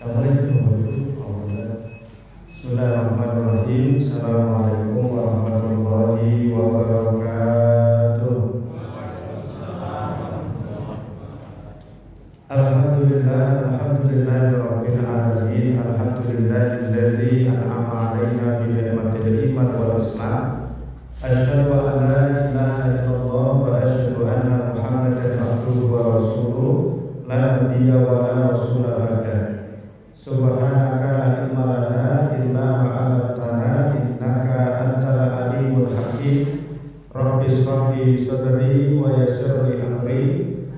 Bismillahirrahmanirrahim. Assalamualaikum warahmatullahi wabarakatuh. Alhamdulillahirabbil alamin. Alhamdulillahilladzi an'ama 'alaina bi ni'matil iman wal islam. Asyhadu an la ilaha illallah wa asyhadu anna Muhammadan abduhu wa rasuluh. La nabiyya wa la rasula ba'da. Subhanaka la ilma lana illa ma 'allamtana innaka antal alimul hakim. Rabbi shrah li sadri wa yassir li amri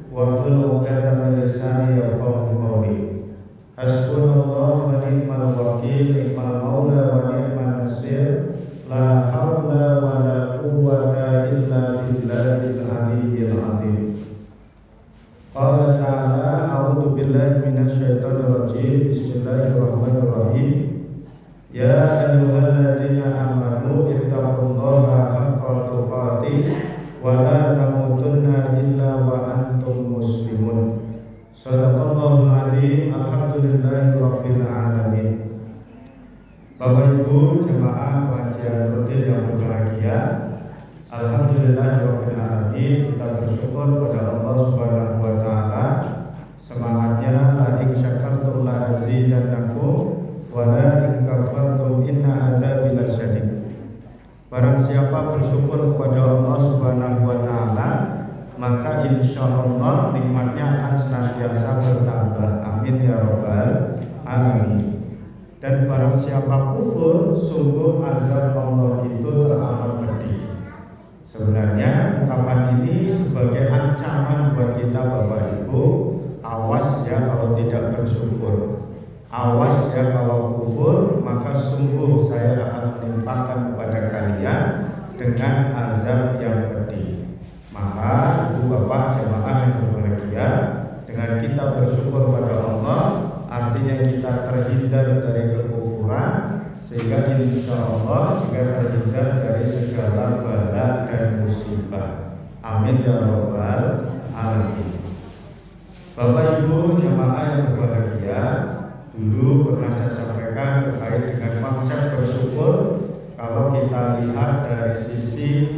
wahlul 'uqdatam min lisani yafqahu qawli. Hasbunallahu wa ni'mal wakil, ni'mal maula wa ni'man nasir. La haula wa la quwwata illa billahil aliyyil azim. Qala ta'ala a'udzu billahi minasy syaithanir rajim. Bismillahirrahmanirrahim. Ya ayyuhalladzina amanu ittaqullaha haqqa tuqatih wa la tamutunna illa wa antum muslimun. Shadaqallahul adzim. Alhamdulillahirabbil alamin. Bapak Ibu jemaah pengajian rutin yang berbahagia, alhamdulillahirabbil alamin, kita bersyukur pada Allah Subhanahu wa taala. Semangatnya la in syakartum la azidannakum wa la in kafartum inna adzabi lasyadid. Barang siapa bersyukur kepada Allah Subhanahu wa taala, maka insyaallah nikmatnya akan senantiasa bertambah. Amin ya rabbal alamin. Dan barang siapa kufur, sungguh azab Allah itu teramat pedih. Sebenarnya ungkapan ini sebagai ancaman buat kita Bapak Ibu. Awas ya kalau tidak bersyukur, awas ya kalau kufur, maka sungguh saya akan menimpakan kepada kalian dengan azab yang pedih. Maka Ibu Bapak jemaah yang berbahagia, dengan kita bersyukur pada Allah, artinya kita terhindar dari kekufuran, sehingga insyaallah juga terhindar dari segala bala dan musibah. Amin ya rabbal alamin. Bapak Ibu jemaah yang berbahagia, dulu pernah saya sampaikan terkait dengan konsep bersyukur. Kalau kita lihat dari sisi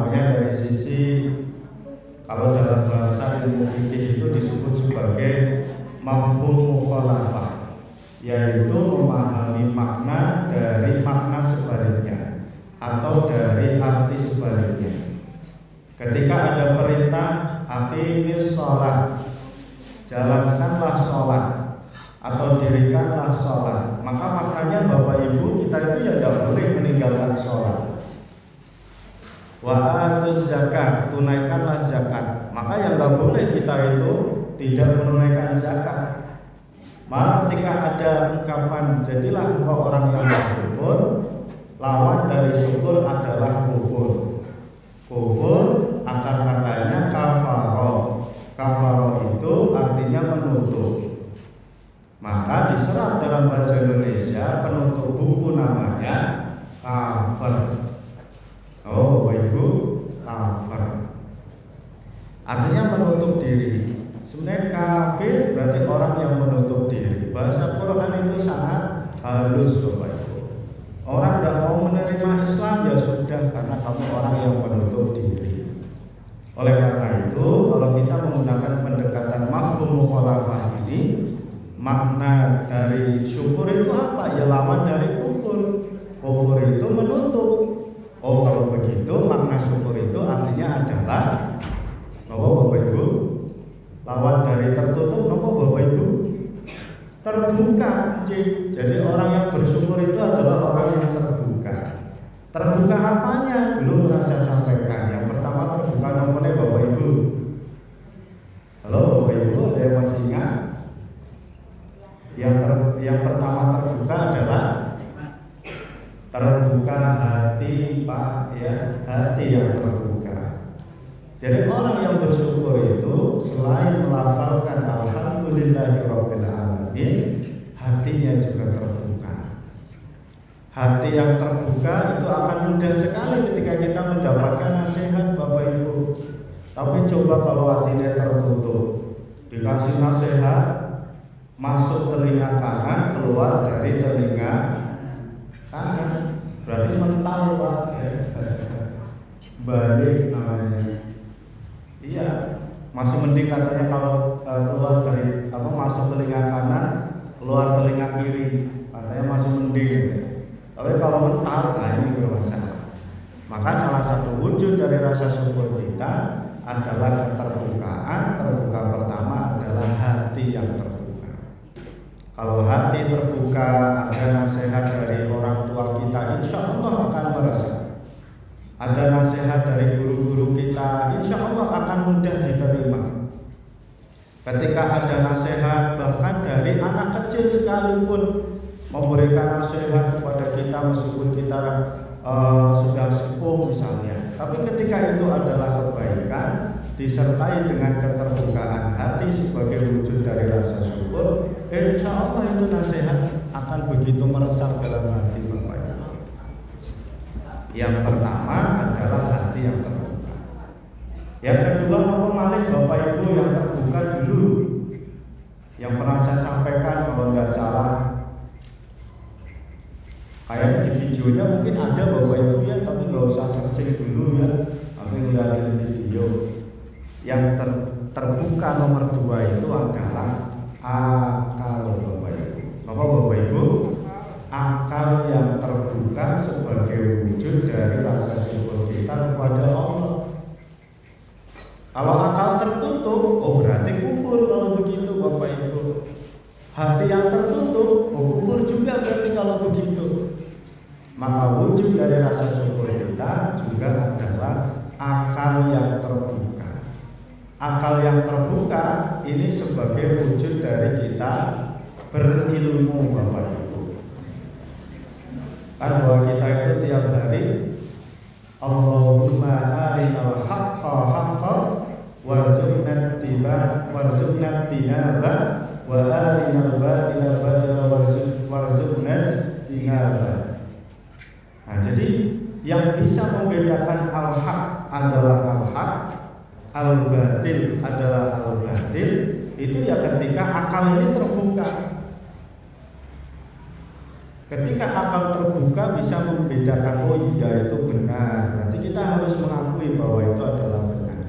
dari sisi, kalau dalam bahasa ilmu fikih itu disebut sebagai mafhum mukhalafah, yaitu memahami makna dari makna sebaliknya atau dari arti sebaliknya. Ketika ada perintah aqimis shalah, jalankanlah sholat atau dirikanlah sholat, maka maknanya Bapak Ibu kita itu ya tidak boleh meninggalkan sholat. Wa atuz zakat, tunaikanlah zakat, maka yang tidak boleh kita itu tidak menunaikan zakat. Maka ketika ada ungkapan jadilah engkau orang yang bersyukur, lawan dari syukur adalah kufur. Kufur akar katanya kafaro. Kafaro itu artinya menutup. Maka diserap dalam bahasa Indonesia penutup buku namanya kafir. Oh Bapak Ibu, kafir artinya menutup diri. Sebenarnya kafir berarti orang yang menutup diri. Bahasa Quran itu sangat halus Bapak Ibu. Orang tidak mau menerima Islam ya sudah, karena kamu orang yang menutup diri. Oleh karena itu, kalau kita menggunakan pendekatan mafhum mukhalafah ini, makna dari syukur itu apa? Ya lawan dari kufur. Kufur itu menutup. Oh kalau begitu makna syukur itu artinya adalah apa Bapak Ibu? Lawan dari tertutup apa Bapak Ibu? Terbuka. Jadi orang yang bersyukur itu adalah orang yang terbuka. Terbuka apanya? Dulu pernah saya sampaikan. Yang pertama terbuka nomornya Bapak Ibu. Halo Bapak Ibu, ada yang masih ingat? Yang pertama terbuka adalah terbuka hati Pak ya, hati yang terbuka. Jadi orang yang bersyukur itu selain melafalkan alhamdulillahirabbil alamin, hatinya juga terbuka. Hati yang terbuka itu akan mudah sekali ketika kita mendapatkan nasihat Bapak Ibu. Tapi coba kalau hatinya tertutup, dikasih nasihat masuk telinga kanan, keluar dari telinga kanan, berarti mental Pak ya. Balik namanya. Iya, masih mending katanya kalau keluar dari masuk telinga kanan, keluar telinga kiri, katanya masih mending. Tapi kalau mental, nah ini bermasalah. Maka salah satu wujud dari rasa syukur kita adalah keterbukaan. Terbuka pertama adalah hati yang terbuka. Kalau hati terbuka, ada nasihat dari orang tua kita, insya Allah akan merasa. Ada nasihat dari guru-guru kita, insya Allah akan mudah diterima. Ketika ada nasihat bahkan dari anak kecil sekalipun memberikan nasihat kepada kita meskipun kita sudah sepuh misalnya, tapi ketika itu adalah kebaikan disertai dengan keterbukaan hati sebagai wujud dari rasa syukur, insya Allah itu nasihat akan begitu meresap dalam hati Bapak. Yang pertama adalah hati yang terbuka. Yang kedua, Bapak Malik, Bapak Ibu yang terbuka dulu. Yang pernah saya sampaikan kalau nggak salah, kayak di videonya mungkin ada Bapak Ibu ya, tapi nggak usah searching dulu ya, tapi ngeliatin video. Yang terbuka nomor 2 itu adalah akal Bapak Ibu. Bapak Ibu, akal yang terbuka sebagai wujud dari rasa syukur kita kepada Allah. Kalau akal tertutup, oh berarti kufur kalau begitu Bapak Ibu. Hati yang tertutup, oh kufur juga berarti kalau begitu. Maka wujud dari rasa syukur kita juga adalah akal yang terbuka. Akal yang terbuka ini sebagai wujud dari kita berilmu Bapak Ibu. Kan bahwa kita itu tiap hari Allahumma arinal haqqa haqqan warzuqna tinaba wa arinal batila batila warzuqna tinaba. Nah, jadi yang bisa membedakan al-haq adalah al-haq, al-batil adalah al-batil, itu ya ketika akal ini terbuka. Ketika akal terbuka bisa membedakan, oh iya itu benar, berarti kita harus mengakui bahwa itu adalah benar.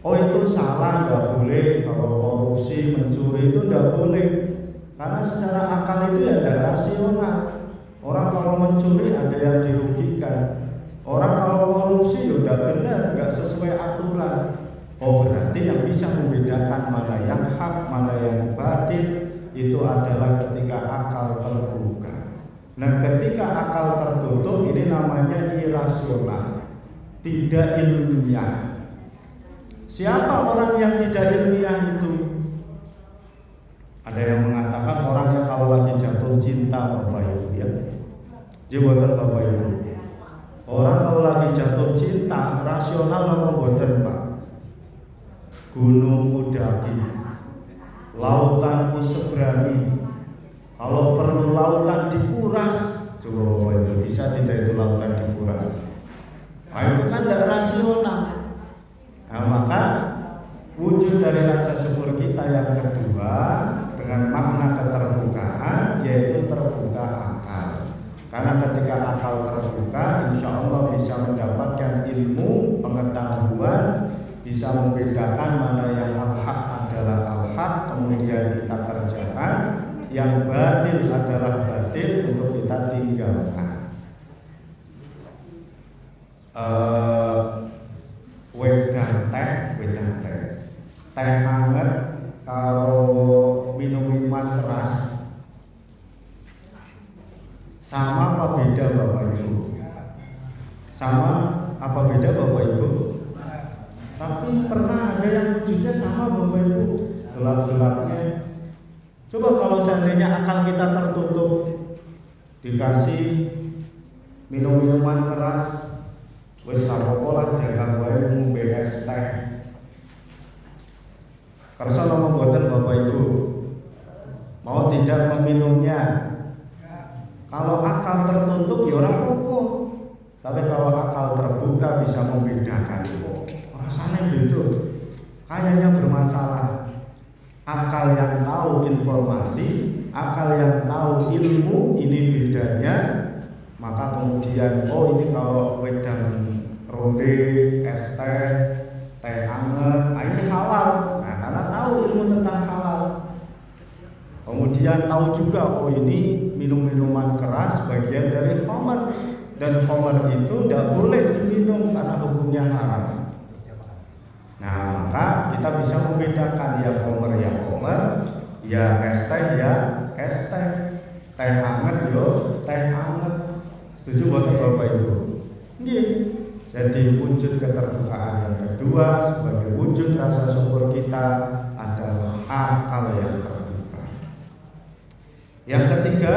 Oh itu salah, nggak boleh, kalau korupsi, mencuri itu nggak boleh, karena secara akal itu ya tidak rasional. Orang kalau mencuri ada yang dirugikan, orang kalau korupsi ya tidak benar, nggak sesuai aturan. Oh berarti yang bisa membedakan mana yang hak, mana yang batil itu adalah ketika akal terbuka. Nah, ketika akal tertutup ini namanya irasional, tidak ilmiah. Siapa orang yang tidak ilmiah itu? Ada yang mengatakan orang yang kalau lagi jatuh cinta Bapak Ibu ya. Jabatan Bapak Ibu. Orang kalau lagi jatuh cinta rasional apa mboten Pak? Gunung Mudaki, lautan seberani. Kalau perlu lautan dikuras, coba Bapak Ibu bisa tidak itu lautan dikuras? Nah itu kan tidak rasional. Nah maka wujud dari rasa syukur kita yang kedua dengan makna keterbukaan yaitu terbuka akal. Karena ketika akal terbuka, insya Allah bisa mendapatkan ilmu, pengetahuan, bisa membedakan mana yang al-haq adalah al-haq, kemudian kita kerjakan, yang batil adalah batil untuk kita tinggalkan. Wedang teh hangat kalau minum minuman keras sama apa beda Bapak Ibu? Sama apa beda Bapak Ibu? Tapi pernah ada yang wujudnya sama Bapak Ibu, gelap-gelapnya. Coba kalau seandainya akal kita tertutup, dikasih minum minuman keras, wis rapopolah dagang wae ngombe es teh. Karena nama buatan Bapak Ibu mau tidak meminumnya. Kalau akal tertutup ya orang apa. Tapi kalau akal terbuka bisa membedakan. Rasanya gitu, kayaknya bermasalah. informasi, akal yang tahu ilmu ini bedanya, maka kemudian oh ini kalau wedang ronde, es teh, teh anget, nah ini halal. Nah, karena tahu ilmu tentang halal. Kemudian tahu juga oh ini minum-minuman keras bagian dari khamar, dan khamar itu tidak boleh diminum karena hukumnya haram. Nah, maka kita bisa membedakan ya khamar, ya es teh, ya es teh, teh hangat yo teh hangat. Setuju buat Bapak Ibu? Iya. Jadi wujud keterbukaan yang kedua sebagai wujud rasa syukur kita adalah akal yang terbuka. Yang ketiga,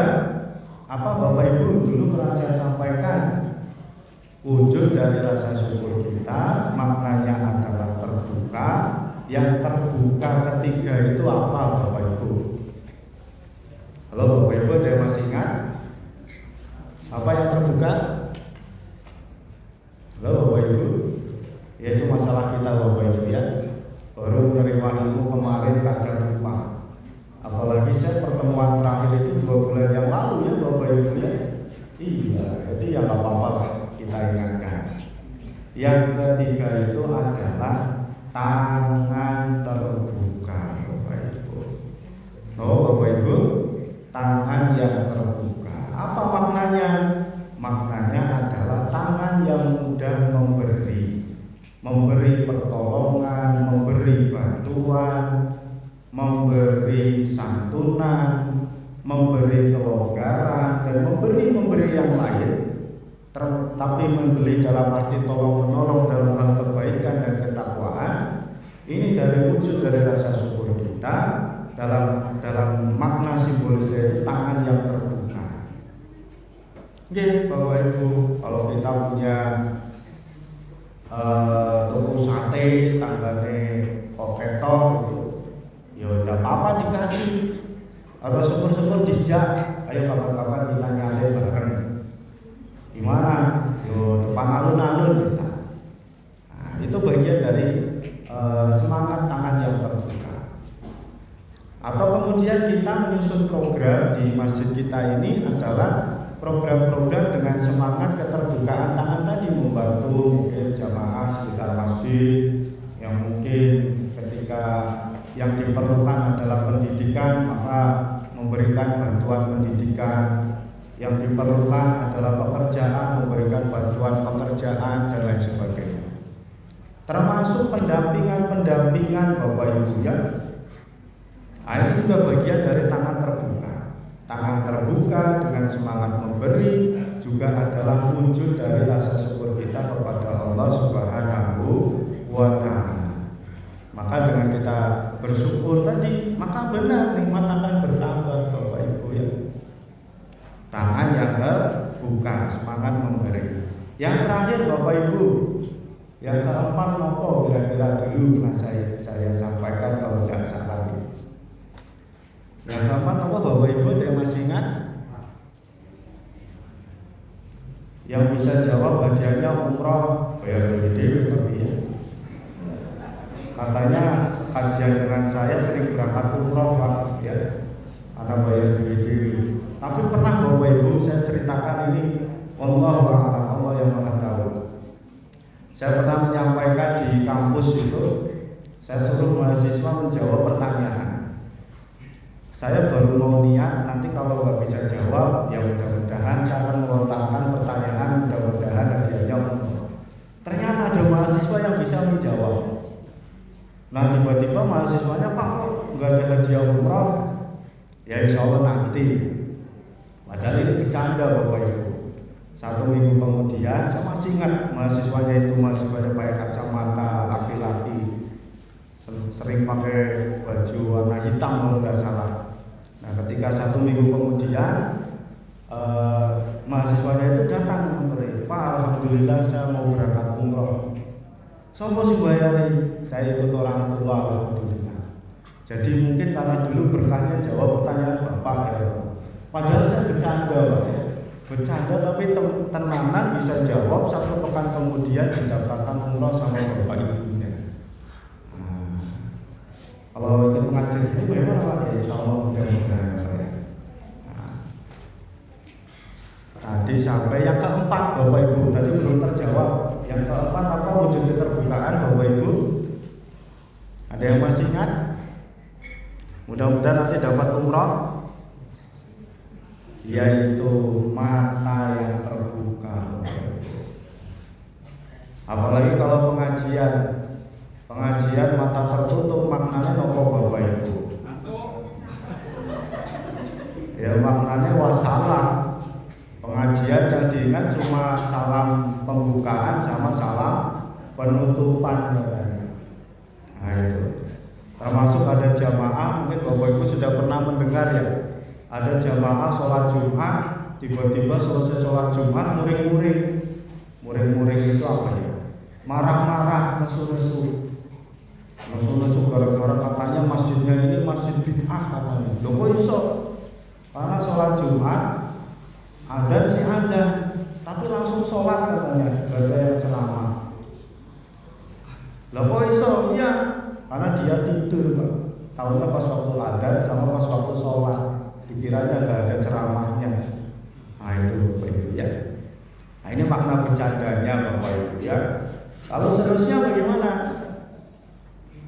apa Bapak Ibu dulu pernah saya sampaikan, wujud dari rasa syukur kita maknanya adalah terbuka. Yang terbuka ketiga itu apa Bapak Ibu? Halo Bapak Ibu, ada yang masih ingat? Apa yang terbuka? Halo Bapak Ibu, yaitu masalah kita Bapak Ibu ya. Baru menerima ilmu kemarin kadang lupa. Apalagi saya pertemuan terakhir itu 2 bulan yang lalu ya Bapak Ibu ya. Iya, jadi ya nggak apa-apa lah kita ingatkan. Yang ketiga itu adalah tangan terbuka Bapak Ibu. Oh Bapak Ibu, tangan yang terbuka. Apa maknanya? Maknanya adalah tangan yang mudah memberi pertolongan, memberi bantuan, memberi santunan, memberi kelonggaran, dan memberi yang lain. Tapi memberi dalam arti tolong menolong dalam hal kebaikan dan ketakwaan. Ini dari wujud dari rasa syukur kita dalam makna simbolisnya itu tangan yang terbuka. Oke, Bapak Ibu, kalau kita punya toko sate tanggane kok ketok itu, ya udah apa dikasih, atau syukur-syukur dijak, ayo kapan-kapan kita nyale bareng. Gimana? Yo depan alun-alun bisa. Nah, itu bagian dari semangat tangan yang terbuka. Atau kemudian kita menyusun program di masjid kita ini adalah program-program dengan semangat keterbukaan tangan tadi, membantu mungkin jamaah sekitar masjid yang mungkin ketika yang diperlukan adalah pendidikan, maka memberikan bantuan pendidikan. Yang diperlukan adalah pekerjaan, memberikan bantuan pekerjaan dan lain sebagainya. Termasuk pendampingan Bapak Ibu ya. Nah, ini juga bagian dari tangan terbuka. Tangan terbuka dengan semangat memberi juga adalah wujud dari rasa syukur kita kepada Allah Subhanahu wa Ta'ala. Maka dengan kita bersyukur tadi, maka benar nikmat akan bertambah Bapak Ibu ya. Tangan yang terbuka, semangat memberi. Yang terakhir Bapak Ibu, yang keempat nopo kira-kira dulu pernah saya sampaikan kalau tidak salah. Yang keempat apa Bapak Ibu yang masih ingat? Yang bisa jawab hadiahnya umroh, bayar dewi tapi ya. Katanya kajian dengan saya sering berangkat umroh Pak ya, karena bayar dewi. Tapi pernah Bapak Ibu saya ceritakan ini, Allah yang Maha Tahu. Saya pernah menyampaikan di kampus itu, saya suruh mahasiswa menjawab pertanyaan. Saya baru mau niat, nanti kalau nggak bisa jawab, ya mudah-mudahan saya akan melontarkan pertanyaan, mudah-mudahan hadiahnya umroh. Ternyata ada mahasiswa yang bisa menjawab. Nah tiba-tiba mahasiswanya, Pak kok nggak ada hadiah umroh? Ya insya Allah nanti. Padahal ini bercanda Bapak Ibu. 1 minggu kemudian, saya masih ingat mahasiswanya itu mahasiswanya pakai kacamata, laki-laki, sering pakai baju warna hitam kalau nggak salah. Nah ketika 1 minggu kemudian mahasiswanya itu datang memberi, Pak alhamdulillah saya mau berangkat umroh. Sopo sih bayari? Saya ikut orang tua alhamdulillah. Jadi mungkin karena dulu bertanya jawab pertanyaan Bapak ya. Padahal saya bercanda Pak ya. Bercanda tapi tenanan bisa jawab, 1 pekan kemudian mendapatkan umroh sama Bapak Ibunya. Kalau ikut pengajian itu bagaimana Pak? Ya insya Allah mudah-mudahan sampai yang keempat Bapak Ibu, tadi belum terjawab. Yang keempat apa wujud keterbukaan Bapak Ibu? Ada yang masih ingat? Mudah-mudahan nanti dapat umroh. Yaitu mata yang terbuka. Apalagi kalau pengajian mata tertutup, maknanya apa Bapak Ibu? Ya maknanya wassalam. Pengajian yang diingat cuma salam pembukaan sama salam penutupan katanya. Nah itu. Termasuk ada jamaah, mungkin Bapak Ibu sudah pernah mendengar ya. Ada jamaah sholat Jumat, tiba-tiba selesai sholat Jumat muring-muring. Muring-muring itu apa ya? Marah-marah, nesu-nesu gara-gara katanya masjidnya ini masjid bid'ah katanya. Loh kok iso? Karena sholat Jumat adzan sih adzan, tapi langsung sholat katanya, gak ada yang ceramah. Loh kok iso? Iya, karena dia tidur Pak. Tahunya pas waktu adzan sama pas waktu sholat, dikiranya gak ada ceramahnya. Nah itu Bapak Ibu ya. Nah ini makna bercandanya Bapak Ibu ya. Kalau seterusnya bagaimana?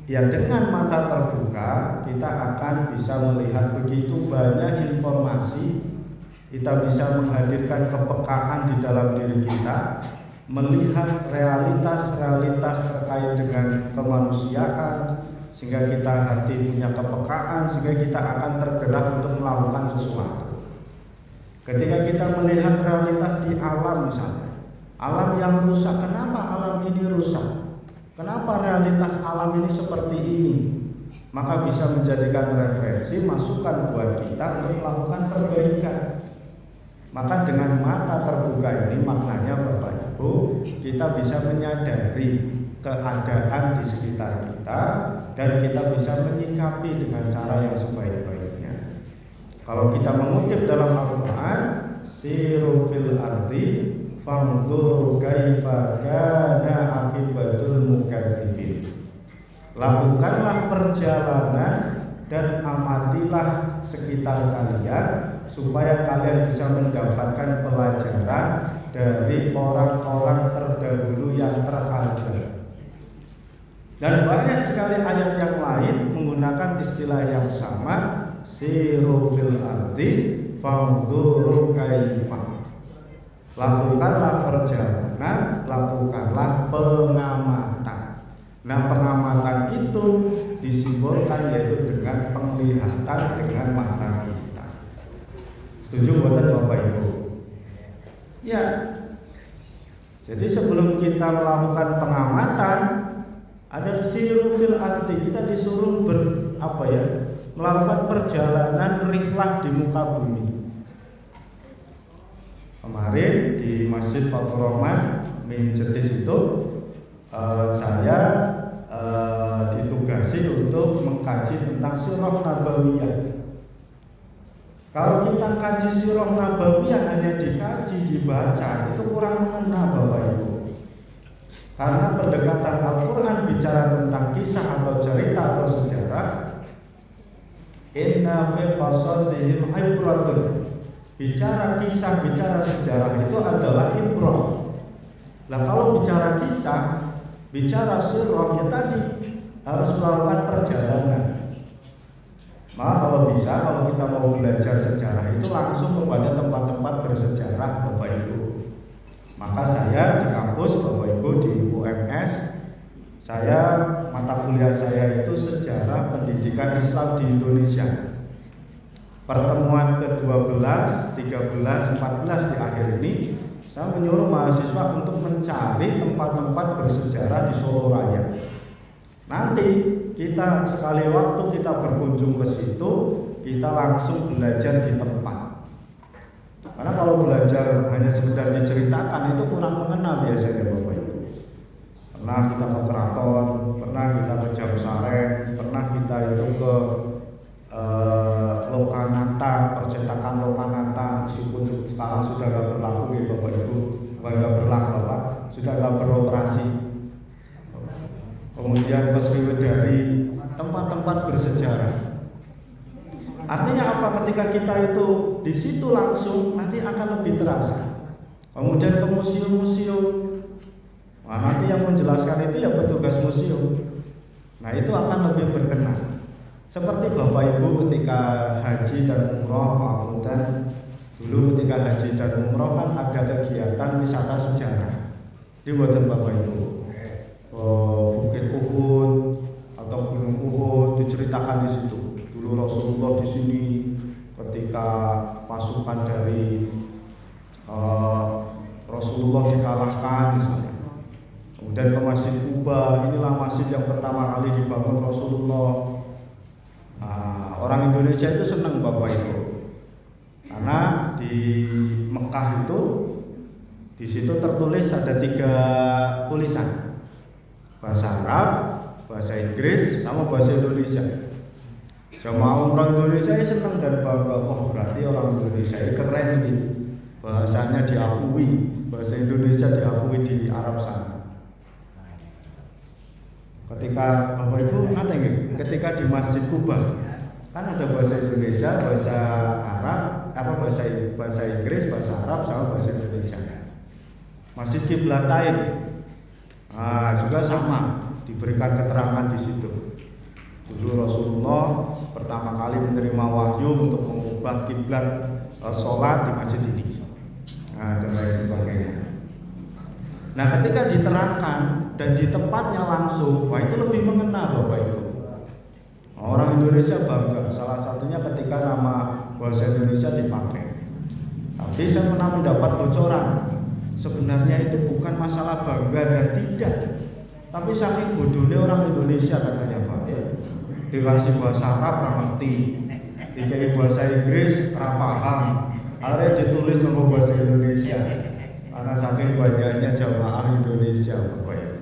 Ya dengan mata terbuka kita akan bisa melihat begitu banyak informasi. Kita bisa menghadirkan kepekaan di dalam diri kita, melihat realitas-realitas terkait dengan kemanusiaan, sehingga kita hati punya kepekaan, sehingga kita akan tergerak untuk melakukan sesuatu. Ketika kita melihat realitas di alam misalnya, alam yang rusak, kenapa alam ini rusak? Kenapa realitas alam ini seperti ini? Maka bisa menjadikan referensi, masukan buat kita untuk melakukan perbaikan. Maka dengan mata terbuka ini maknanya Bapak Ibu, kita bisa menyadari keadaan di sekitar kita dan kita bisa menyikapi dengan cara yang sebaik-baiknya. Kalau kita mengutip dalam Al-Quran, siru fil ardi fanzur kaifa kana akibatul mukadzibin. Lakukanlah perjalanan dan amatilah sekitar kalian supaya kalian bisa mendapatkan pelajaran dari orang-orang terdahulu yang terazab. Dan banyak sekali ayat yang lain menggunakan istilah yang sama, siru fil ardi fanzuru kaifa. Lakukanlah perjalanan, lakukanlah pengamatan. Nah pengamatan itu disimbolkan yaitu dengan penglihatan dengan mata kita. Setuju buatan Bapak Ibu? Ya. Jadi sebelum kita melakukan pengamatan, ada siru fil ardi, kita disuruh melakukan perjalanan rihlah di muka bumi. Kemarin di Masjid Fathur Rahman Minjetis itu saya ditugasi untuk mengkaji tentang sirah nabawiyah. Kalau kita kaji sirah nabawiyah hanya dikaji, dibaca, itu kurang mengena Bapak Ibu. Karena pendekatan Al-Quran bicara tentang kisah atau cerita atau sejarah. Inna fi qasasihim ibratun. Bicara kisah, bicara sejarah itu adalah ibrah. Nah kalau bicara kisah, bicara sirah, ya tadi harus melakukan perjalanan. Maka kalau bisa, kalau kita mau belajar sejarah itu langsung kepada tempat-tempat bersejarah Bapak Ibu. Maka saya di kampus Bapak Ibu di UMS, mata kuliah saya itu sejarah pendidikan Islam di Indonesia. Pertemuan ke-12, 13, 14 di akhir ini, saya menyuruh mahasiswa untuk mencari tempat-tempat bersejarah di Solo Raya. Nanti kita sekali waktu kita berkunjung ke situ, kita langsung belajar di tempat. Karena kalau belajar hanya sekedar diceritakan itu kurang mengena biasanya Bapak Ibu. Pernah kita ke keraton, pernah kita ke Jamsaren, pernah kita itu ke Lokananta, percetakan Lokananta, meskipun sekarang sudah tidak berlaku ya Bapak Ibu, tidak berlaku Pak, sudah tidak beroperasi. Kemudian ke Sriwedari, tempat-tempat bersejarah. Artinya apa? Ketika kita itu di situ langsung, nanti akan lebih terasa. Kemudian ke museum-museum. Nah, nanti yang menjelaskan itu ya petugas museum. Nah, itu akan lebih berkenan. Seperti Bapak Ibu ketika haji dan umroh, maupun dulu ketika haji dan umroh kan ada kegiatan wisata sejarah. Di buatan Bapak Ibu, Bukit Uhud atau Gunung Uhud diceritakan di situ. Dulu Rasulullah di sini ketika pasukan dari Rasulullah dikalahkan misalnya. Kemudian ke Masjid Kuba, inilah masjid yang pertama kali dibangun Rasulullah. Orang Indonesia itu senang Bapak Ibu, karena di Mekah itu di situ tertulis ada 3 tulisan, bahasa Arab, bahasa Inggris, sama bahasa Indonesia. Jamaah umrah Indonesia ini senang dan bangga, wah berarti orang Indonesia ini keren ini, bahasanya diakui, bahasa Indonesia diakui di Arab sana. Ketika Bapak Ibu ngatain, ketika di Masjid Kuba kan ada bahasa Indonesia, bahasa Arab, bahasa Inggris, bahasa Arab, sama bahasa Indonesia. Masjid Qiblatain, juga sama, diberikan keterangan di situ. Dulu Rasulullah pertama kali menerima wahyu untuk mengubah kiblat sholat di masjid ini, dan lain sebagainya. Nah, ketika diterangkan dan di tempatnya langsung, wah itu lebih mengena Bapak Ibu. Orang Indonesia bangga, salah satunya ketika nama bahasa Indonesia dipakai. Tapi saya pernah mendapat bocoran, sebenarnya itu bukan masalah bangga dan tidak, tapi saking bodohnya orang Indonesia katanya Pak ya. Dikasih bahasa Arab nggak ngerti, dikasih bahasa Inggris nggak paham, akhirnya ditulis sama bahasa Indonesia. Karena saking banyaknya jamaah Indonesia Bapak Ibu.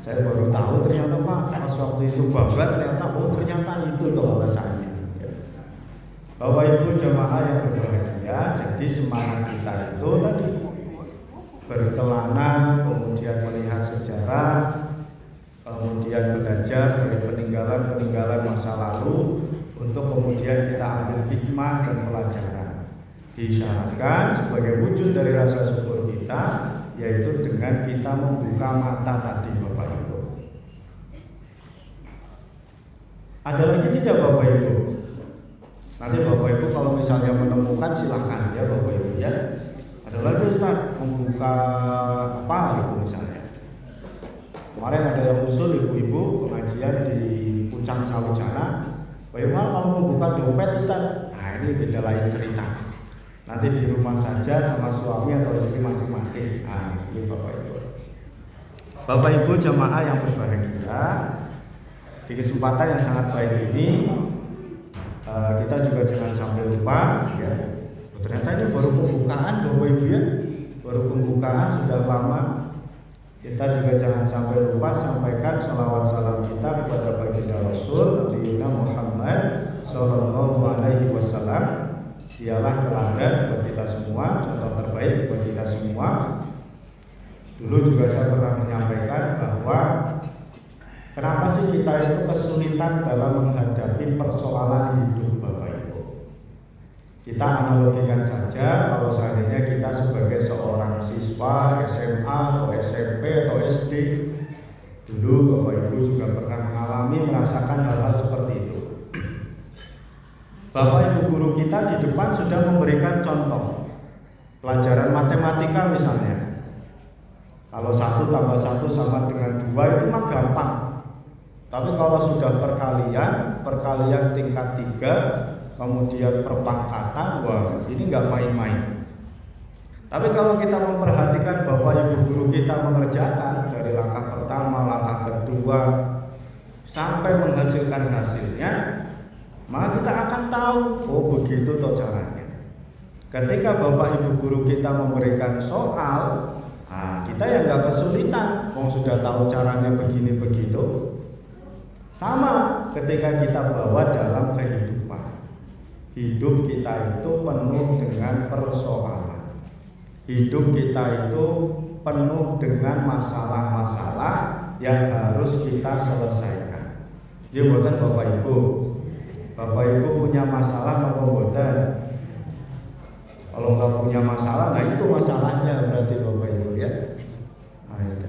Saya baru tahu ternyata Pak, pas waktu itu bangga ternyata ternyata itu tuh alasannya. Bapak Ibu jamaah yang berbahagia, jadi semangat kita itu tadi berkelana, kemudian melihat sejarah, kemudian belajar dari peninggalan-peninggalan masa lalu, untuk kemudian kita ambil hikmah dan pelajaran. Disyaratkan sebagai wujud dari rasa syukur kita, yaitu dengan kita membuka mata tadi Bapak Ibu. Ada lagi tidak Bapak Ibu? Nanti Bapak Ibu kalau misalnya menemukan silahkan ya Bapak Ibu ya. Ada lagi Ustaz membuka apa gitu misalnya. Kemarin ada yang usul ibu-ibu pengajian di Puncak Sawijana, bagaimana kalau membuka dompet Ustaz? Nah ini beda lain cerita. Nanti di rumah saja sama suami atau istri masing-masing. Nah, ini Bapak Ibu. Bapak Ibu jamaah yang berbahagia, di kesempatan yang sangat baik ini kita juga jangan sampai lupa ya. Ternyata ini baru pembukaan Bapak Ibu ya. Baru pembukaan sudah lama. Kita juga jangan sampai lupa sampaikan salawat salam kita kepada baginda Rasul Nabi Muhammad Sallallahu Alaihi Wasallam. Dialah teladan bagi kita semua, contoh terbaik bagi kita semua. Dulu juga saya pernah menyampaikan bahwa kenapa sih kita itu kesulitan dalam menghadapi persoalan hidup Bapak Ibu. Kita analogikan saja kalau seandainya kita sebagai seorang siswa SMA atau SMP atau SD, dulu Bapak Ibu juga pernah merasakan hal-hal seperti itu. Bapak Ibu guru kita di depan sudah memberikan contoh pelajaran matematika misalnya. Kalau 1 tambah 1 sama dengan 2 itu mah gampang. Tapi kalau sudah perkalian tingkat 3, kemudian perpangkatan, wah ini nggak main-main. Tapi kalau kita memperhatikan Bapak Ibu guru kita mengerjakan dari langkah pertama, langkah kedua, sampai menghasilkan hasilnya, maka kita akan tahu, oh begitu toh caranya. Ketika Bapak Ibu guru kita memberikan soal, kita yang nggak kesulitan, sudah tahu caranya begini begitu. Sama ketika kita bawa dalam kehidupan, hidup kita itu penuh dengan persoalan. Hidup kita itu penuh dengan masalah-masalah yang harus kita selesaikan. Ya buatan Bapak Ibu. Bapak Ibu punya masalah apa boten? Kalau nggak punya masalah, nah itu masalahnya berarti Bapak Ibu ya. Nah itu.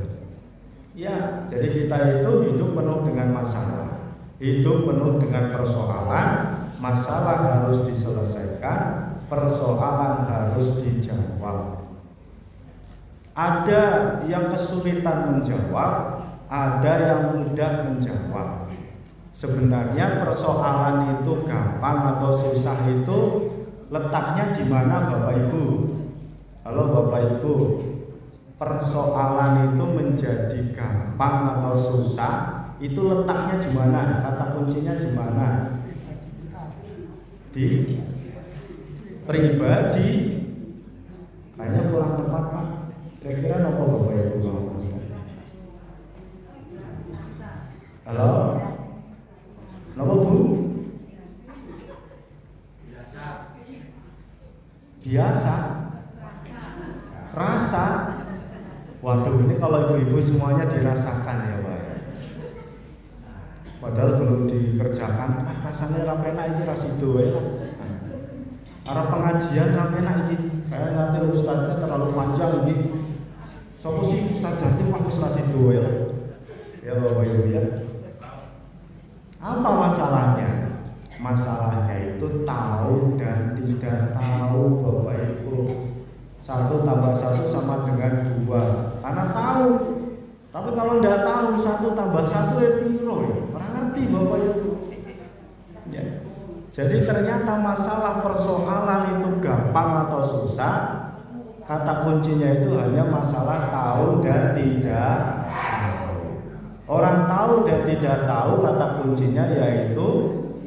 Ya, jadi kita itu hidup penuh dengan masalah, hidup penuh dengan persoalan, masalah harus diselesaikan, persoalan harus dijawab. Ada yang kesulitan menjawab, ada yang mudah menjawab. Sebenarnya persoalan itu gampang atau susah itu letaknya di mana Bapak Ibu? Halo Bapak Ibu, persoalan itu menjadi gampang atau susah itu letaknya di mana? Kata kuncinya di mana? Di pribadi. Kayaknya kurang tepat Pak. Kira-kira apa Bapak Ibu ngomong? Halo? Napa Bu? Biasa. Rasa. Waduh, ini kalau ibu-ibu semuanya dirasakan ya Pak. Padahal belum dikerjakan, rasanya rapena ini rasido ya. Arah pengajian rapena ini, kayak nanti ustadznya terlalu panjang ini. Sopo sih Ustaz Jarti pakai rasido ya. Ya Bapak Ibu ya. Apa masalahnya? Masalahnya itu tahu dan tidak tahu Bapak Ibu. 1 tambah 1 sama dengan 2. Karena tahu. Tapi kalau tidak tahu 1 tambah 1 ya piro ya. Orang ngerti Bapak Ibu. Ya. Jadi ternyata masalah persoalan itu gampang atau susah. Kata kuncinya itu hanya masalah tahu dan tidak tahu. Orang tahu dan tidak tahu kata kuncinya yaitu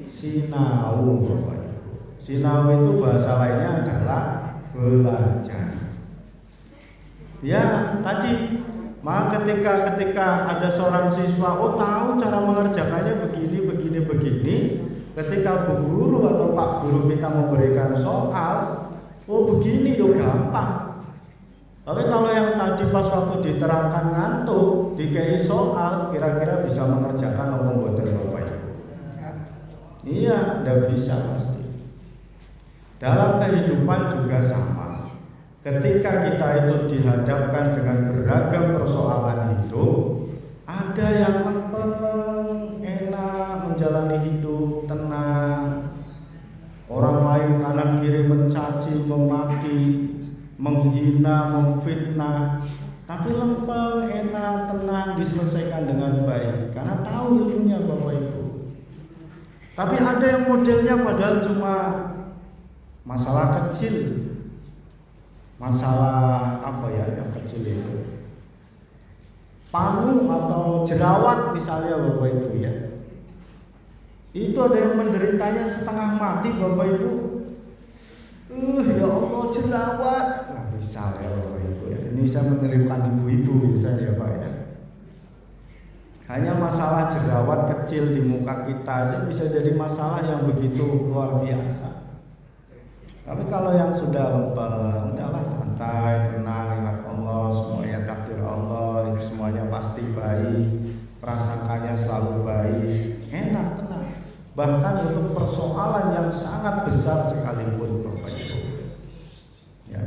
sinau Bapak Ibu. Sinau itu bahasa lainnya adalah belajar. Ya tadi, maka ketika ada seorang siswa, oh tahu cara mengerjakannya begini. Ketika Bu Guru atau Pak Guru kita memberikan soal, oh begini yo gampang. Tapi kalau yang tadi pas waktu diterangkan ngantuk, dikei soal, kira-kira bisa mengerjakan apa mboten Bapak Ibu? Iya, tidak bisa pasti. Dalam kehidupan juga sama. Ketika kita itu dihadapkan dengan beragam persoalan hidup, ada yang lempeng, enak menjalani hidup, tenang. Orang lain kanan kiri mencaci, memaki, menghina, memfitnah, tapi lempeng, enak, tenang, diselesaikan dengan baik karena tahu ilmunya Bapak Ibu. Tapi ada yang modelnya padahal cuma masalah kecil, masalah apa ya yang kecil itu, panu atau jerawat misalnya Bapak Ibu ya. Itu ada yang menderitanya setengah mati Bapak Ibu. Ya Allah jerawat. Nah misalnya Bapak Ibu ya. Ini saya menelipkan ibu-ibu misalnya ya Pak ya. Hanya masalah jerawat kecil di muka kita aja bisa jadi masalah yang begitu luar biasa. Tapi kalau yang sudah lempeng, udahlah santai, tenang, ingat Allah, semuanya takdir Allah, semuanya pasti baik, prasangkanya selalu baik, enak, tenang. Bahkan untuk persoalan yang sangat besar sekalipun Bapak Ibu. Ya.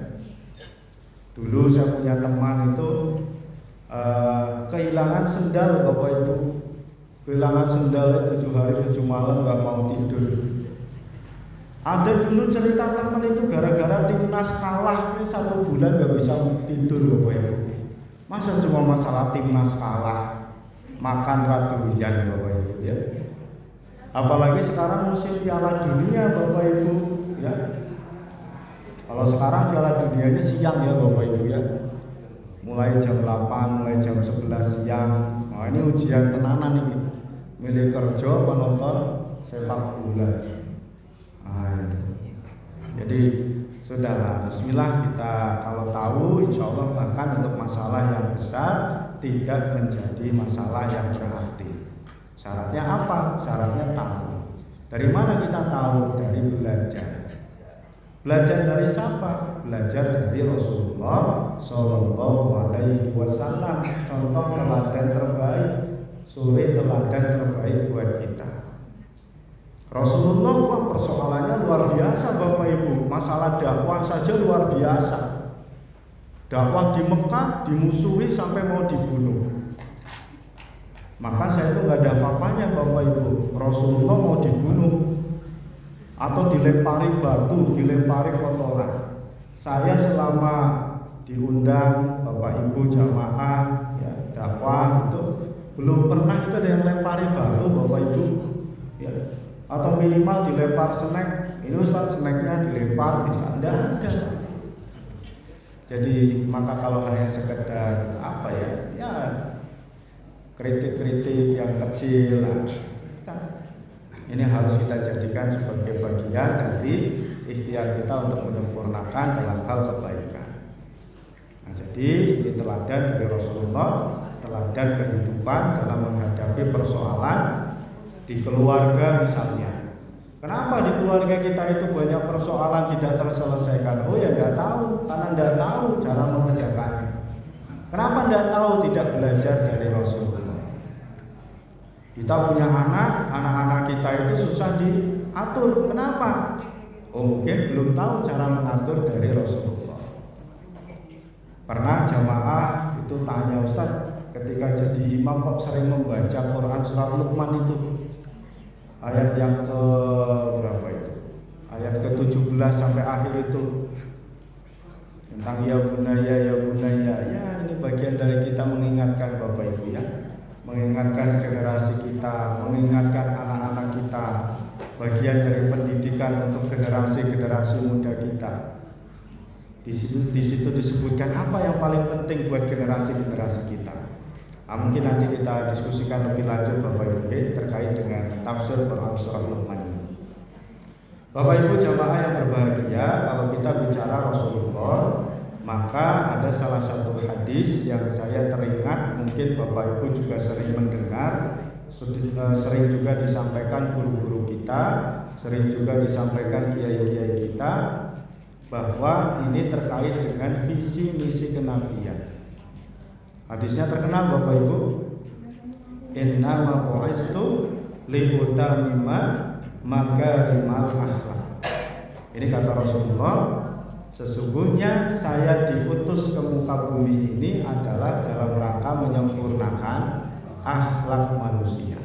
Dulu saya punya teman itu kehilangan sendal Bapak Ibu. Kehilangan sendal 7 hari 7 malam gak mau tidur. Ada dulu cerita teman itu gara-gara timnas kalah 1 bulan gak bisa tidur Bapak Ibu. Masa cuma masalah timnas kalah, makan ratu hujan Bapak Ibu ya. Apalagi sekarang musim Piala Dunia Bapak Ibu ya. Kalau sekarang Piala Dunianya siang ya Bapak Ibu ya. Mulai jam 8, mulai jam 11 siang. Nah ini ujian tenanan ini. Milih kerja penonton sepak bola. Nah, jadi sudahlah, bismillah kita kalau tahu insya Allah bahkan untuk masalah yang besar tidak menjadi masalah yang berarti. Syaratnya apa? Syaratnya tahu. Dari mana kita tahu? Dari belajar. Belajar dari siapa? Belajar dari Rasulullah Shallallahu Alaihi Wasallam. Contoh teladan terbaik, suri teladan terbaik buat kita. Rasulullah persoalannya luar biasa Bapak Ibu. Masalah dakwah saja luar biasa. Dakwah di Mekah dimusuhi sampai mau dibunuh. Maka saya itu nggak ada apa-apanya Bapak Ibu. Rasulullah mau dibunuh atau dilempari batu, dilempari kotoran. Saya selama diundang Bapak Ibu jamaah ya, dakwah itu belum pernah itu ada yang lempari batu Bapak Ibu ya. Atau minimal dilempar snack. Ini Ustaz snacknya dilempar bisa ada. Jadi maka kalau hanya sekedar apa ya, ya kritik-kritik yang kecil lah, ini harus kita jadikan sebagai bagian dari ikhtiar kita untuk menyempurnakan dalam hal kebaikan. Nah, jadi ini teladan dari Rasulullah, teladan kehidupan dalam menghadapi persoalan di keluarga misalnya. Kenapa di keluarga kita itu banyak persoalan tidak terselesaikan? Oh ya nggak tahu, karena nggak tahu cara mengerjakannya. Kenapa nggak tahu? Tidak belajar dari Rasulullah. Kita punya anak-anak kita itu susah diatur. Kenapa? Oh mungkin belum tahu cara mengatur dari Rasulullah. Pernah jamaah itu tanya, Ustaz, ketika jadi imam kok sering membaca Quran surat Luqman itu, ayat yang ke berapa itu? Ayat ke-17 sampai akhir itu, tentang ya bunaya, ya bunaya. Ya ini bagian dari kita mengingatkan Bapak Ibu ya, mengingatkan generasi kita, mengingatkan anak-anak kita, bagian dari pendidikan untuk generasi muda kita. Di situ disebutkan apa yang paling penting buat generasi kita. Nah, mungkin nanti kita diskusikan lebih lanjut Bapak Ibu terkait dengan tafsir Quran surah Luqman ini. Bapak Ibu jamaah yang berbahagia, kalau kita bicara Rasulullah, maka ada salah satu hadis yang saya teringat, mungkin Bapak Ibu juga sering mendengar, sering juga disampaikan guru-guru kita, sering juga disampaikan kiai-kiai kita, bahwa ini terkait dengan visi misi kenabian. Hadisnya terkenal Bapak Ibu, innama bu'istu liutamima makarimal akhlak. Ini kata Rasulullah, sesungguhnya saya diutus ke muka bumi ini adalah dalam rangka menyempurnakan akhlak manusia,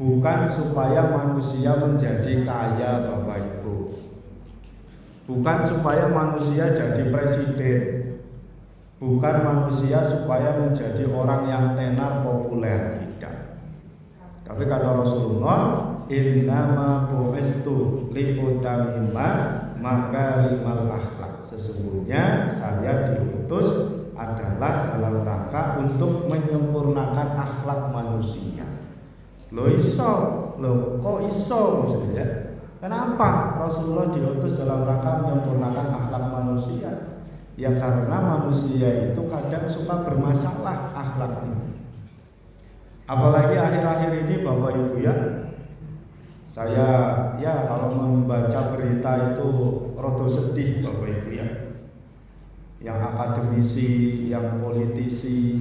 bukan supaya manusia menjadi kaya Bapak Ibu, bukan supaya manusia jadi presiden, bukan manusia supaya menjadi orang yang tenar populer, tidak. Tapi kata Rasulullah, innama bu'istu liutamima makarimal akhlak. Sesungguhnya saya diutus adalah dalam rangka untuk menyempurnakan akhlak manusia. Kok iso maksudnya? Kenapa Rasulullah diutus dalam rangka menyempurnakan akhlak manusia? Ya karena manusia itu kadang suka bermasalah akhlaknya. Apalagi akhir-akhir ini Bapak Ibu ya, saya ya kalau membaca berita itu rodo sedih Bapak Ibu ya. Yang akademisi, yang politisi,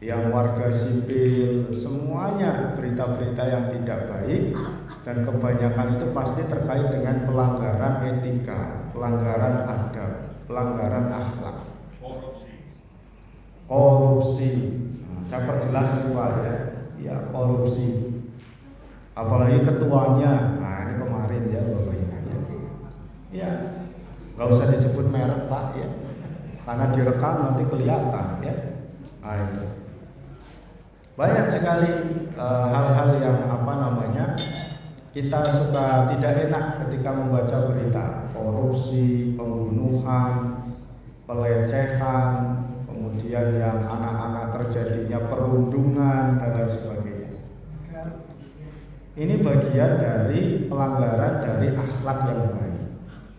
yang warga sipil, semuanya berita-berita yang tidak baik, dan kebanyakan itu pasti terkait dengan pelanggaran etika, pelanggaran adab, pelanggaran akhlak, korupsi. Nah, saya perjelas luar ya korupsi. Apalagi ketuanya, nah ini kemarin ya Bapak Ibu ya, nggak usah disebut merek Pak ya, karena direkam nanti kelihatan ya. Nah, itu. Banyak sekali hal-hal yang kita suka tidak enak ketika membaca berita korupsi, pembunuhan, pelecehan, kemudian yang anak-anak terjadinya perundungan dan lain sebagainya. Ini bagian dari pelanggaran dari akhlak yang baik,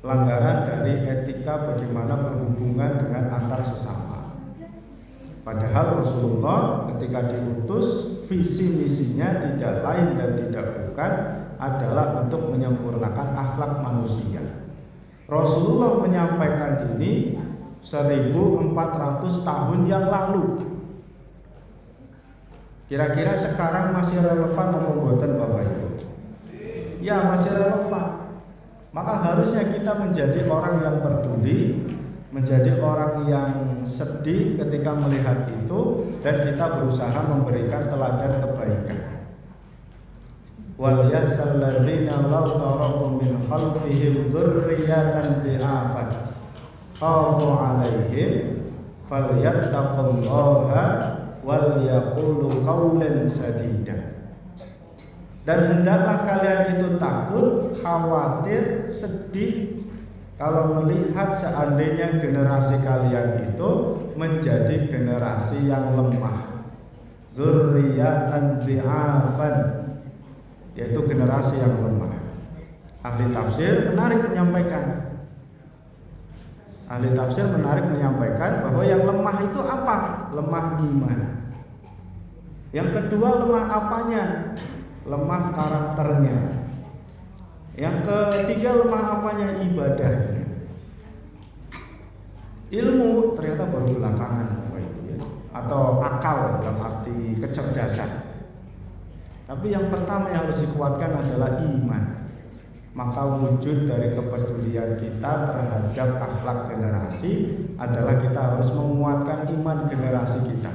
pelanggaran dari etika bagaimana berhubungan dengan antar sesama. Padahal Rasulullah ketika diutus, visi misinya tidak lain dan tidak bukan adalah untuk menyempurnakan akhlak manusia. Rasulullah menyampaikan ini 1400 tahun yang lalu. Kira-kira sekarang masih relevan atau buatan Bapak Ibu? ya masih relevan. Maka harusnya kita menjadi orang yang peduli, menjadi orang yang sedih ketika melihat itu, dan kita berusaha memberikan teladan kebaikan. Wal yahsal ladzina law taraku min khalfihim dzurriyyatan dhi'afan khafu 'alaihim falyattaqullaha wal yaqulu qawlan sadida. Dan hendaklah kalian itu takut, khawatir, sedih kalau melihat seandainya generasi kalian itu menjadi generasi yang lemah. Dzurriyyatan dhi'afan, yaitu generasi yang lemah. Ahli tafsir menarik menyampaikan bahwa yang lemah itu apa? Lemah iman. Yang kedua, lemah apanya? Lemah karakternya. Yang ketiga, lemah apanya? Ibadahnya. Ilmu ternyata baru belakangan, atau akal dalam arti kecerdasan. Tapi yang pertama yang harus dikuatkan adalah iman. Maka wujud dari kepedulian kita terhadap akhlak generasi adalah kita harus menguatkan iman generasi kita.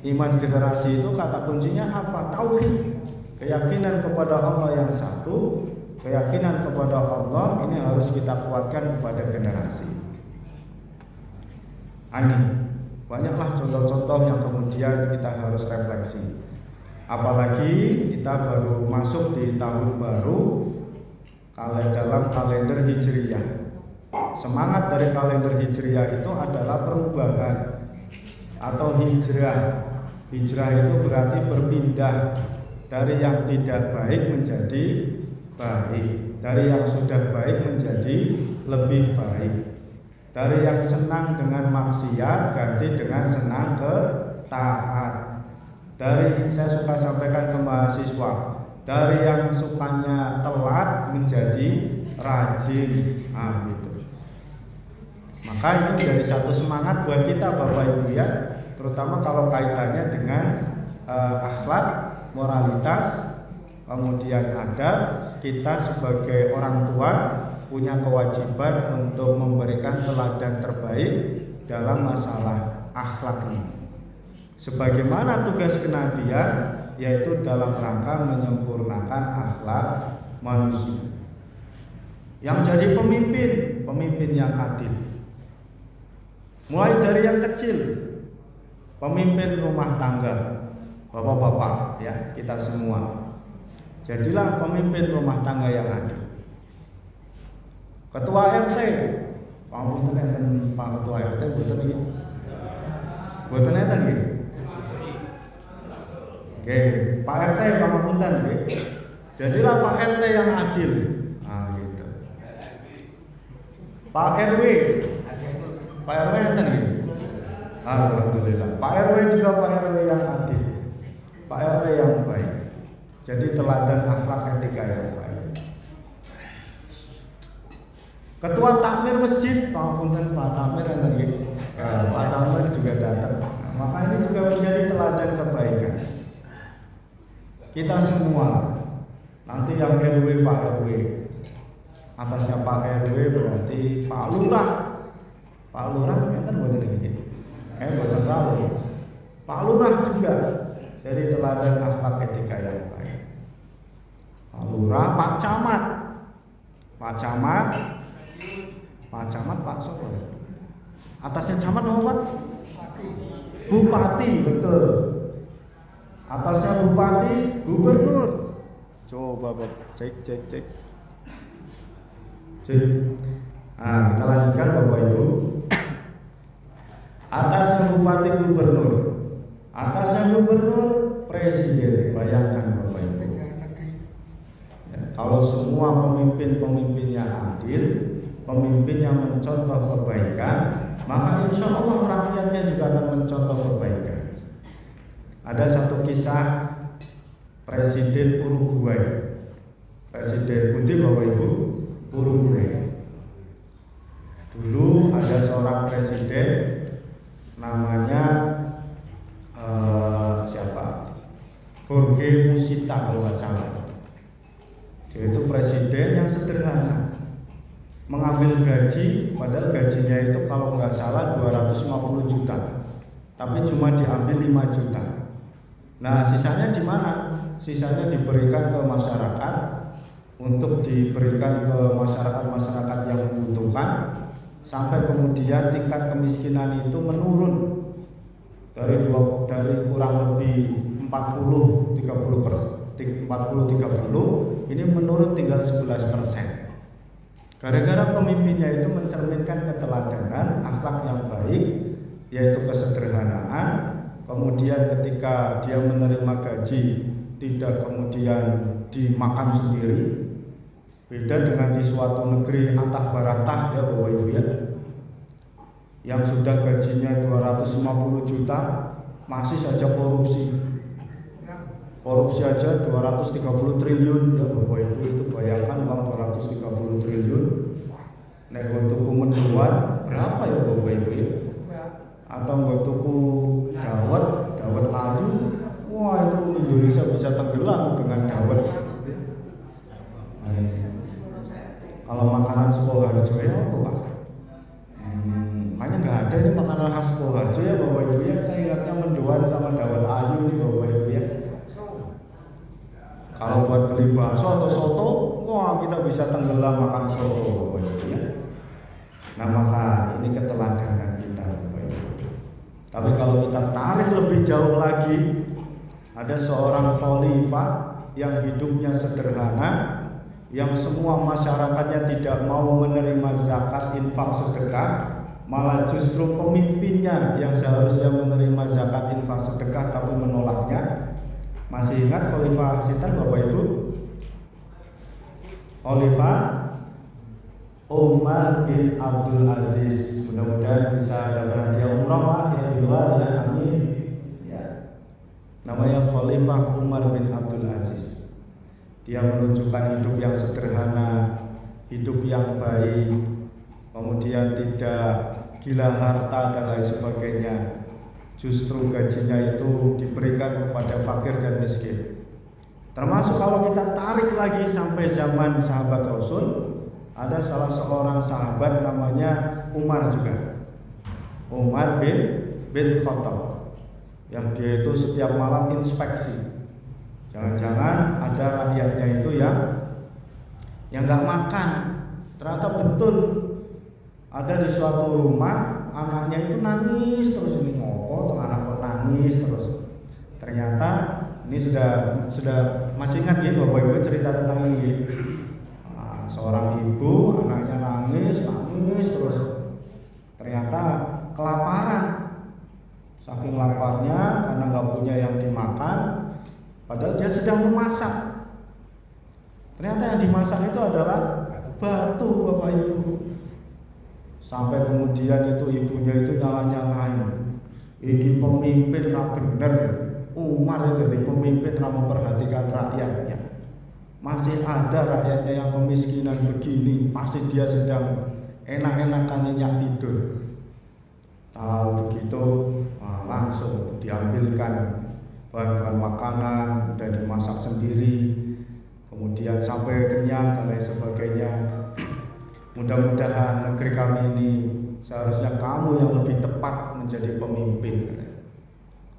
Iman generasi itu kata kuncinya apa? Tauhid. Keyakinan kepada Allah yang satu, keyakinan kepada Allah ini harus kita kuatkan kepada generasi. Ini banyaklah contoh-contoh yang kemudian kita harus refleksi. Apalagi kita baru masuk di tahun baru dalam kalender Hijriyah. Semangat dari kalender Hijriyah itu adalah perubahan atau hijrah. Hijrah itu berarti berpindah dari yang tidak baik menjadi baik, dari yang sudah baik menjadi lebih baik, dari yang senang dengan maksiat ganti dengan senang ke taat. Dari, saya suka sampaikan ke mahasiswa, dari yang sukanya telat menjadi rajin, gitu. Maka ini menjadi satu semangat buat kita Bapak Ibu ya, terutama kalau kaitannya dengan akhlak, moralitas, kemudian adab. Kita sebagai orang tua punya kewajiban untuk memberikan teladan terbaik dalam masalah akhlak ini. Sebagaimana tugas kenabian, yaitu dalam rangka menyempurnakan akhlak manusia. Yang jadi pemimpin yang adil. Mulai dari yang kecil, pemimpin rumah tangga, bapak-bapak ya, kita semua. Jadilah pemimpin rumah tangga yang adil. Ketua RT, Pak Ketua RT betul ini. Betul enten nggih. Oke, Pak RT pangapunten nggih. Jadilah Pak RT yang adil. Gitu. Pak RW. Pak RW enten nggih. Alhamdulillah. Pak RW juga Pak RW yang adil. Pak RW yang baik. Jadi teladan akhlak etika yang baik. Ketua takmir masjid, pangapunten Pak Takmir enten nggih. Pak Takmir juga datang. Maka ini juga menjadi teladan kebaikan. Kita semua, nanti yang RW Pak RW, atasnya Pak RW berarti Pak Lurah. Pak Lurah enten mboten nggih. Mboten salah. Pak Lurah juga jadi teladan akhlak etika yang baik. Pak Lurah, Pak Camat. Pak Camat, Pak Sopo. Atasnya camat apa Pak? Bupati, betul. Atasnya bupati, gubernur. Coba Bapak, cek. Kita lanjutkan Bapak Ibu. Atasnya bupati, gubernur. Atasnya gubernur, presiden. Bayangkan Bapak Ibu. Ya, kalau semua pemimpin-pemimpinnya adil, pemimpin yang mencontoh kebaikan, maka insya Allah rakyatnya juga akan mencontoh kebaikan. Ada satu kisah Presiden Uruguay. Presiden Budi Bapak Ibu, Uruguay. Dulu ada seorang presiden namanya siapa? Jorge Musita kalau nggak salah. Dia itu presiden yang sederhana, mengambil gaji, padahal gajinya itu kalau nggak salah 250 juta, tapi cuma diambil 5 juta. Nah, sisanya di mana? Sisanya diberikan ke masyarakat, untuk diberikan ke masyarakat yang membutuhkan, sampai kemudian tingkat kemiskinan itu menurun dari kurang lebih 40-30 ini menurun tinggal 11%. Gara-gara pemimpinnya itu mencerminkan keteladanan, akhlak yang baik, yaitu kesederhanaan. Kemudian ketika dia menerima gaji tidak kemudian dimakan sendiri. Beda dengan di suatu negeri antah baratah ya Bapak Ibu ya, yang sudah gajinya 250 juta masih saja korupsi. Korupsi aja 230 triliun ya Bapak Ibu, itu bayangkan uang 230 triliun nek tuku menduan berapa ya Bapak Ibu ya? Atau nggak tuku dawet ayu, wah itu Indonesia bisa tenggelam dengan dawet. Kalau makanan Sukoharjo ya apa Pak? Makanya nggak ada ini makanan khas Sukoharjo ya Bapak Ibu ya. Saya ingatnya mendoan sama dawet ayu nih Bapak Ibu ya. Kalau buat beli bakso atau soto, wah kita bisa tenggelam makan soto Bapak Ibu ya. Nah maka ini keteladanan kita Bapak Ibu. Tapi kalau kita tarik lebih jauh lagi, ada seorang khalifah yang hidupnya sederhana, yang semua masyarakatnya tidak mau menerima zakat, infak, sedekah, malah justru pemimpinnya yang seharusnya menerima zakat, infak, sedekah tapi menolaknya. Masih ingat Khalifah Sinten Bapak Ibu? Khalifah Umar bin Abdul Aziz. Mudah-mudahan bisa dapat hadiah umroh Pak ya di luar ya, amin. Ya. Namanya Khalifah Umar bin Abdul Aziz. Dia menunjukkan hidup yang sederhana, hidup yang baik, kemudian tidak gila harta dan lain sebagainya. Justru gajinya itu diberikan kepada fakir dan miskin. Termasuk kalau kita tarik lagi sampai zaman sahabat Rasul, ada salah seorang sahabat namanya Umar juga, Umar bin Khattab, yang dia itu setiap malam inspeksi. Jangan-jangan ada rakyatnya itu yang nggak makan. Ternyata betul ada di suatu rumah anaknya itu nangis terus, ini ngopo anak kok nangis terus. Ternyata ini sudah masih ingat ya Bapak Ibu cerita tentang ini. Seorang ibu anaknya nangis terus. Ternyata kelaparan. Saking laparnya karena nggak punya yang dimakan. Padahal dia sedang memasak. Ternyata yang dimasak itu adalah batu Bapak Ibu. Sampai kemudian itu ibunya itu nyala-nyalain. Iki pemimpin ra bener. Umar itu jadi pemimpin ra memperhatikan rakyatnya. Masih ada rakyatnya yang kemiskinan begini, masih dia sedang enak-enakan nyenyak tidur. Tahu begitu, langsung diambilkan bahan-bahan makanan dan dimasak sendiri, kemudian sampai kenyang dan lain sebagainya. Mudah-mudahan negeri kami ini seharusnya kamu yang lebih tepat menjadi pemimpin.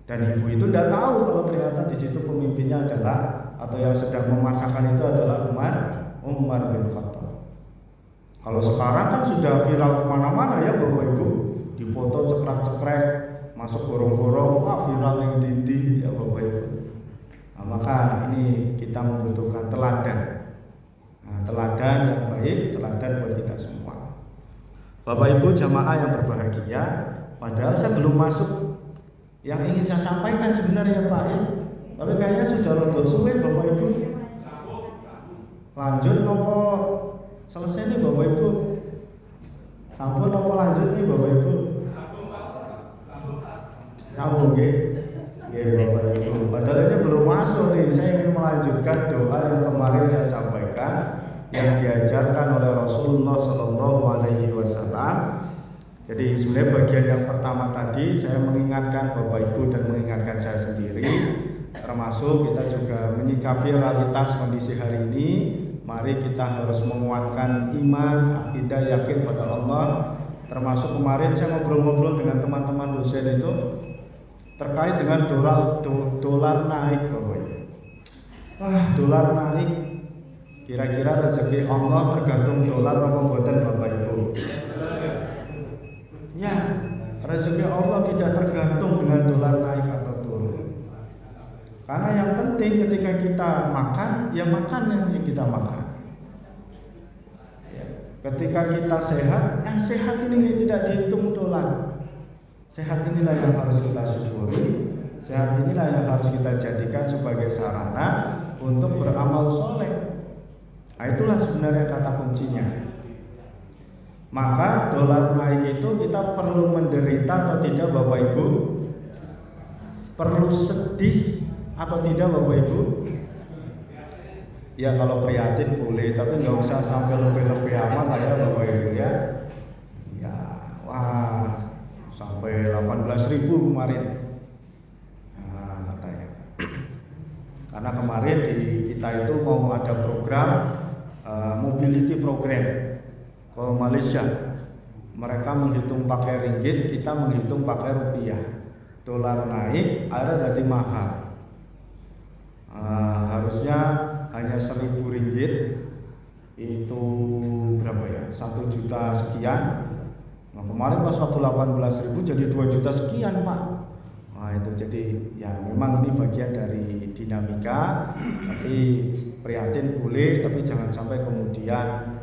Dan ibu itu tidak tahu kalau ternyata di situ pemimpinnya adalah, atau yang sedang memasakkan itu adalah Umar bin Khattab. Kalau sekarang kan sudah viral kemana-mana ya Bapak Ibu, dipoto cekrek-cekrek, masuk gorong-gorong, viral yang dinding ya Bapak Ibu. Nah, maka ini kita membutuhkan teladan. Nah, teladan yang baik, teladan buat kita semua. Bapak Ibu jamaah yang berbahagia, padahal saya belum masuk yang ingin saya sampaikan sebenarnya Pak ya. Tapi kayaknya sudah rada suwe Bapak Ibu. Lanjut nopo selesai nih Bapak Ibu? Sampun nopo lanjut nih Bapak Ibu? Sambung nggih. Nggih Bapak Ibu. Padahal ini belum masuk nih. Saya ingin melanjutkan doa yang kemarin saya sampaikan yang diajarkan oleh Rasulullah Shallallahu Alaihi Wasallam. Jadi sebenarnya bagian yang pertama tadi saya mengingatkan Bapak Ibu dan mengingatkan saya sendiri, termasuk kita juga menyikapi realitas kondisi hari ini, Mari kita harus menguatkan iman, akidah, yakin pada Allah. Termasuk kemarin saya ngobrol-ngobrol dengan teman-teman dosen itu terkait dengan dolar naik, dolar naik. Kira-kira rezeki Allah tergantung dolar apa mboten Bapak Ibu? Ya, rezeki Allah tidak tergantung dengan dolar naik atau turun. Karena yang penting ketika kita makan, ya makan yang kita makan. Ketika kita sehat, yang sehat ini tidak dihitung dolar. Sehat inilah yang harus kita syukuri. Sehat inilah yang harus kita jadikan sebagai sarana untuk beramal soleh. Nah, itulah sebenarnya kata kuncinya. Maka dolar naik itu kita perlu menderita atau tidak Bapak Ibu? Perlu sedih atau tidak Bapak Ibu? Ya kalau prihatin boleh, tapi nggak usah sampai lebih-lebih amat lah ya Bapak Ibu ya. Ya, wah sampai 18.000 kemarin. Nah, katanya. Karena kemarin di kita itu mau ada program mobility program ke Malaysia. Mereka menghitung pakai ringgit, kita menghitung pakai rupiah. Dolar naik, akhirnya jadi mahal. Harusnya hanya 1.000 ringgit itu berapa ya? 1 juta sekian. Nah, kemarin pas waktu 18.000 jadi 2 juta sekian Pak. Nah itu jadi ya memang ini bagian dari dinamika. Tapi prihatin boleh, tapi jangan sampai kemudian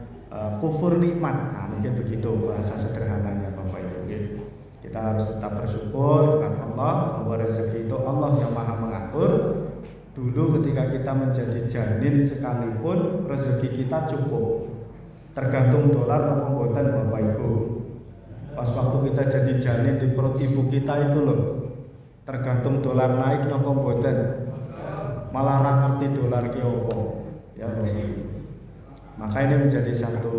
kufur nikmat. Nah mungkin begitu bahasa sederhananya Bapak Ibu. Kita harus tetap bersyukur dengan Allah bahwa rezeki itu Allah yang maha mengatur. Dulu ketika kita menjadi janin sekalipun rezeki kita cukup, tergantung dolar maupun mboten Bapak Ibu. Pas waktu kita jadi janin di perut ibu kita itu loh, tergantung dolar naik maupun mboten, malah ra ngerti dolar ki opo ya Bapak Ibu. Maka ini menjadi satu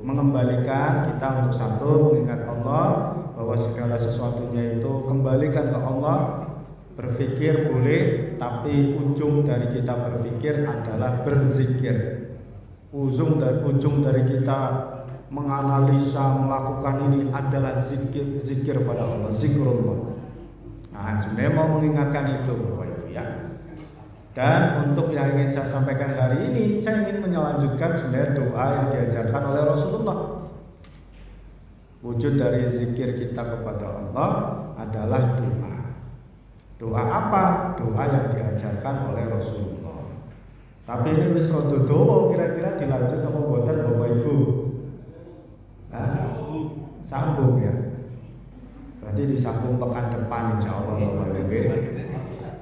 mengembalikan kita untuk satu mengingat Allah bahwa segala sesuatunya itu kembalikan ke Allah. Berpikir boleh, tapi ujung dari kita berpikir adalah berzikir. Ujung dari kita menganalisa, melakukan ini adalah zikir pada Allah, zikrullah. Nah, sebenarnya mau mengingatkan itu Bapak Ibu ya. Dan untuk yang ingin saya sampaikan hari ini, saya ingin melanjutkan sebenarnya doa yang diajarkan oleh Rasulullah. Wujud dari zikir kita kepada Allah adalah doa. Doa apa? Doa yang diajarkan oleh Rasulullah. Tapi ini wis rada dawa, kira-kira dilanjut apa mboten Bapak Ibu? Nah, sambung ya. Berarti disambung pekan depan insyaallah Bapak Ibu.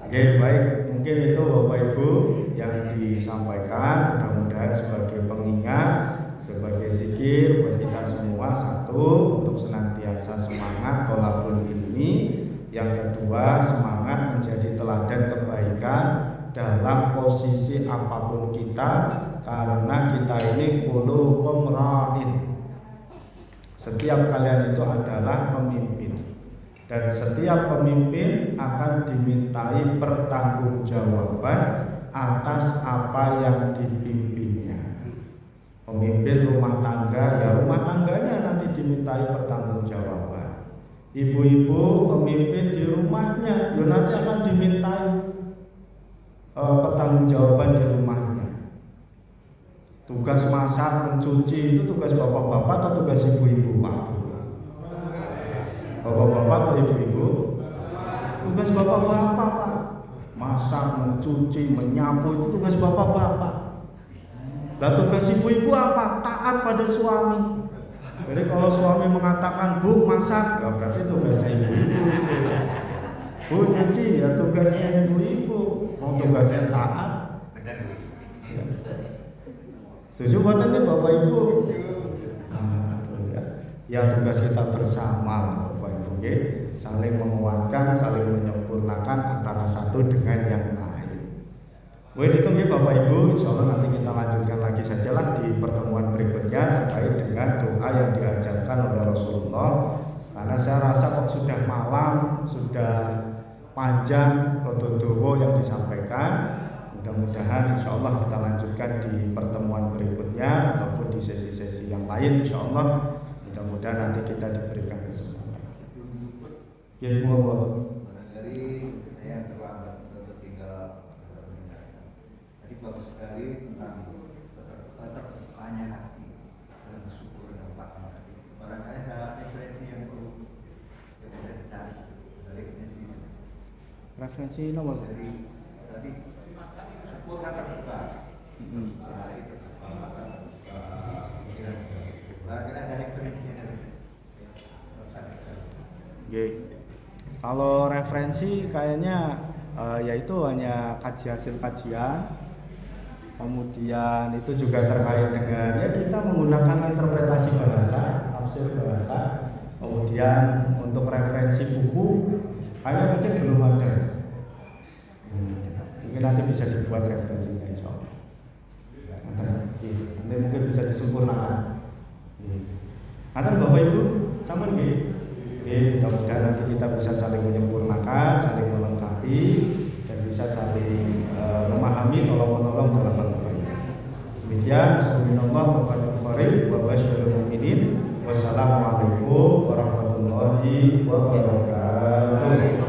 Oke, baik. Mungkin itu Bapak Ibu yang disampaikan, mudah-mudahan sebagai pengingat, sebagai zikir buat kita semua. Satu, untuk senantiasa semangat thalabul ilmi. Yang kedua, semangat menjadi teladan kebaikan dalam posisi apapun kita, karena kita ini khuluqum ra'in. Setiap kalian itu adalah pemimpin, dan setiap pemimpin akan dimintai pertanggungjawaban atas apa yang dipimpinnya. Pemimpin rumah tangga, ya rumah tangganya nanti dimintai pertanggungjawaban. Ibu-ibu pemimpin di rumahnya, ya nanti akan dimintai pertanggungjawaban di rumahnya. Tugas masak, mencuci itu tugas bapak-bapak atau tugas ibu-ibu Pak? Bapak-bapak atau ibu-ibu? Tugas bapak-bapak Pak. Masak, mencuci, menyapu itu tugas bapak-bapak. Lah tugas ibu-ibu apa? Taat pada suami. Jadi kalau suami mengatakan Bu masak, ya berarti tugasnya ibu-ibu. Bu nyuci, ya tugasnya ibu-ibu. Mau tugasnya taat. Setuju buatan nih Bapak Ibu? Ya tugas kita bersama Bapak Ibu, ya. Saling menguatkan, saling menyempurnakan antara satu dengan yang lain. Itu ya Bapak Ibu, insya Allah nanti kita lanjutkan lagi sajalah di pertemuan berikutnya terkait dengan doa yang diajarkan oleh Rasulullah. Karena saya rasa kok sudah malam, sudah panjang rodo-dowo yang disampaikan. Mudah-mudahan insya Allah kita lanjutkan di pertemuan berikutnya ataupun di sesi-sesi yang lain insya Allah. Mudah-mudahan nanti kita diberikan kesempatan. Ya, barangkali saya terlambat atau tertinggal tadi bagus sekali tentang terbukaannya hati dan bersyukur dan pakaian hati. Barangkali ada referensi yang perlu bisa dicari referensinya. Referensi nomor dari tadi syukur kan terbuka. Hari terbuka. Barangkali ada referensinya dari. Kalau referensi kayaknya yaitu hanya hasil kajian, kemudian itu juga terkait dengan ya kita menggunakan interpretasi bahasa, tafsir bahasa, kemudian untuk referensi buku hanya mungkin belum ada. Mungkin nanti bisa dibuat referensinya insya Allah. Nanti mungkin bisa disempurnakan. Nanti Bapak Ibu sama nih. Mudah-mudahan nanti kita bisa saling menyempurnakan, saling melengkapi, dan bisa saling memahami, tolong-menolong dalam hal kebaikan. Demikian, Assalamualaikum warahmatullahi wabarakatuh. Wassalamualaikum warahmatullahi wabarakatuh.